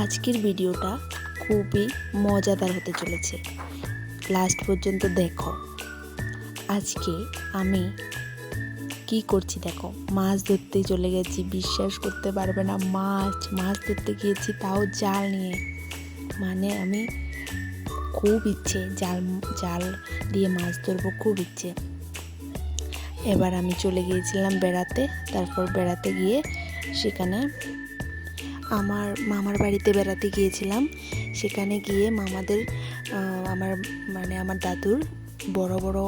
আজকের ভিডিওটা খুবই মজাদার হতে চলেছে, লাস্ট পর্যন্ত দেখো। আজকে আমি কি করছি দেখো, মাছ ধরতে চলে গেছি। বিশ্বাস করতে পারবে না, মাছ ধরতে গিয়েছি, তাও জাল নিয়ে। মানে আমি খুব ইচ্ছে জাল দিয়ে মাছ ধরবো, খুব ইচ্ছে। এবার আমি চলে গিয়েছিলাম বেড়াতে। তারপর বেড়াতে গিয়ে সেখানে আমার মামার বাড়িতে বেড়াতে গিয়েছিলাম। সেখানে গিয়ে আমার দাদুর বড় বড়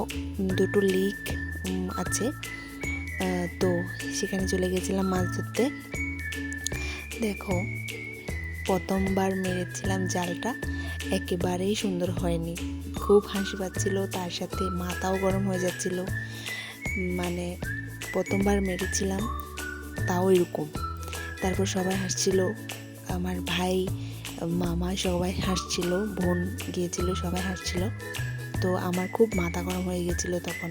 দুটো লিক আছে, তো সেখানে চলে গেছিলাম মাছ ধরতে। দেখো, প্রথমবার মেরেছিলাম জালটা, একেবারেই সুন্দর হয়নি। খুব হাসি পাচ্ছিল, তার সাথে মাথাও গরম হয়ে যাচ্ছিল। মানে প্রথমবার মেরেছিলাম, তাও এরকম। তারপর সবাই হাসছিল, আমার ভাই, মামা সবাই হাসছিল, বোন গিয়েছিল, সবাই হাসছিল। তো আমার খুব মাথা গরম হয়ে গেছিল তখন।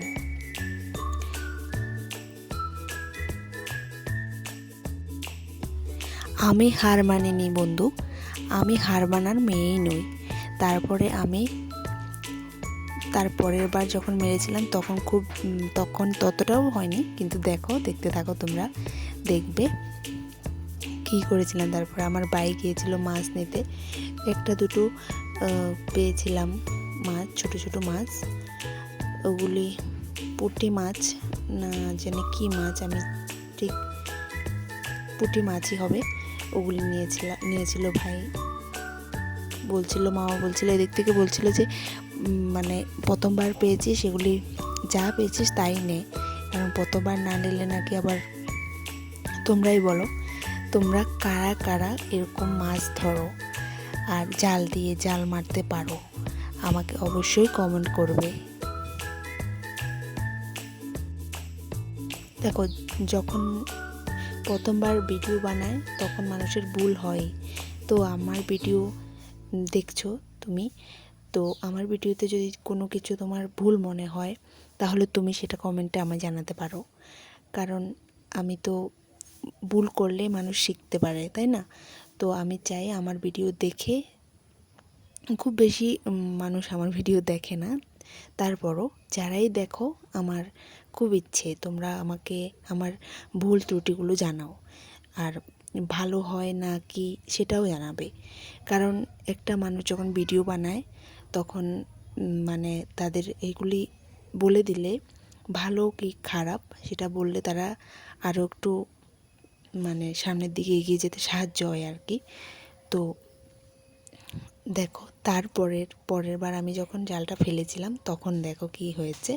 আমি হার মানিনি বন্ধু, আমি হার মানার মেয়েই নই। তারপরের বার যখন মেরেছিলাম তখন ততটাও হয়নি, কিন্তু দেখতে থাকো, তোমরা দেখবে কী করেছিলাম। তারপরে আমার ভাই গিয়েছিল মাছ নিতে, একটা দুটো পেয়েছিলাম মাছ, ছোট ছোট মাছ। ওগুলি পুঁটি মাছ না জানি কি মাছ, আমি ঠিক পুঁটি মাছই হবে। ওগুলি নিয়েছিল ভাই। মামা বলছিল, এদিক থেকে বলছিল যে মানে প্রথমবার পেয়েছি, সেগুলি যা পেয়েছিস তাই নে, কারণ প্রথমবার না নিলে নাকি আবার। তোমরাই বলো, তোমরা কারা কারা এরকম মাছ ধরো আর জাল মারতে পারো, আমাকে অবশ্যই কমেন্ট করবে। দেখো, যখন প্রথমবার ভিডিও বানায় তখন মানুষের ভুল হয়। তো আমার ভিডিও দেখছো তুমি, তো আমার ভিডিওতে যদি কোনো কিছু তোমার ভুল মনে হয়, তাহলে তুমি সেটা কমেন্টে আমায় জানাতে পারো। কারণ আমি তো ভুল করলে মানুষ শিখতে পারে, তাই না? তো আমি চাই আমার ভিডিও দেখে, খুব বেশি মানুষ আমার ভিডিও দেখে না, তারপরও যারাই দেখো, আমার খুব ইচ্ছে তোমরা আমাকে আমার ভুল ত্রুটিগুলো জানাও, আর ভালো হয় না কি সেটাও জানাবে। কারণ একটা মানুষ যখন ভিডিও বানায় তখন মানে তাদের এইগুলি বলে দিলে, ভালো কি খারাপ সেটা বললে তারা আরও একটু মানে সামনের দিকে এগিয়ে যেতে সাহায্য হয় আর কি। তো দেখো, পরের বার আমি যখন জালটা ফেলেছিলাম তখন দেখো কি হয়েছে।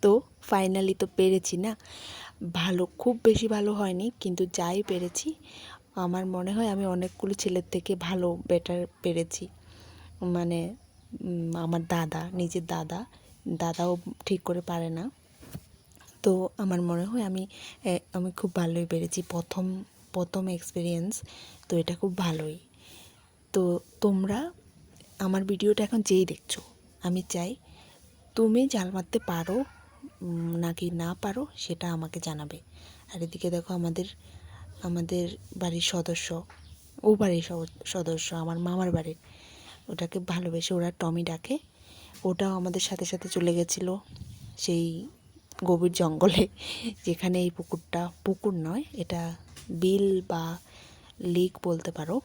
তো ফাইনালি তো পেরেছি না, খুব বেশি ভালো হয়নি, কিন্তু যাই পেরেছি, আমার মনে হয় আমি অনেকগুলো ছেলের থেকে বেটার পেরেছি। মানে আমার নিজের দাদাও ঠিক করে পারে না। তো আমার মনে হয় আমি খুব ভালোই পেরেছি, প্রথম এক্সপিরিয়েন্স, তো এটা খুব ভালোই। তো তোমরা আমার ভিডিওটা এখন যেই দেখছো, আমি চাই তুমি জাল মারতে পারো নাকি না পারো সেটা আমাকে জানাবে। আর এদিকে দেখো, আমাদের বাড়ির সদস্য আমার মামার বাড়ির, ওটাকে ভালোবেসে ওরা টমি ডাকে, ওটাও আমাদের সাথে সাথে চলে গেছিলো সেই গভীর জঙ্গলে, যেখানে এই পুকুর নয়, এটা বিল বা লেক বলতে পারো।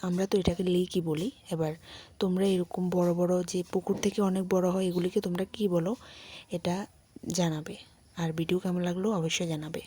আমরা তো এটাকে লেকই বলি। এবার তোমরা এরকম বড় বড় যে পুকুর থেকে অনেক বড় হয়, এগুলিকে তোমরা কি বলো এটা জানাবে। আর ভিডিও কেমন লাগলো অবশ্যই জানাবে।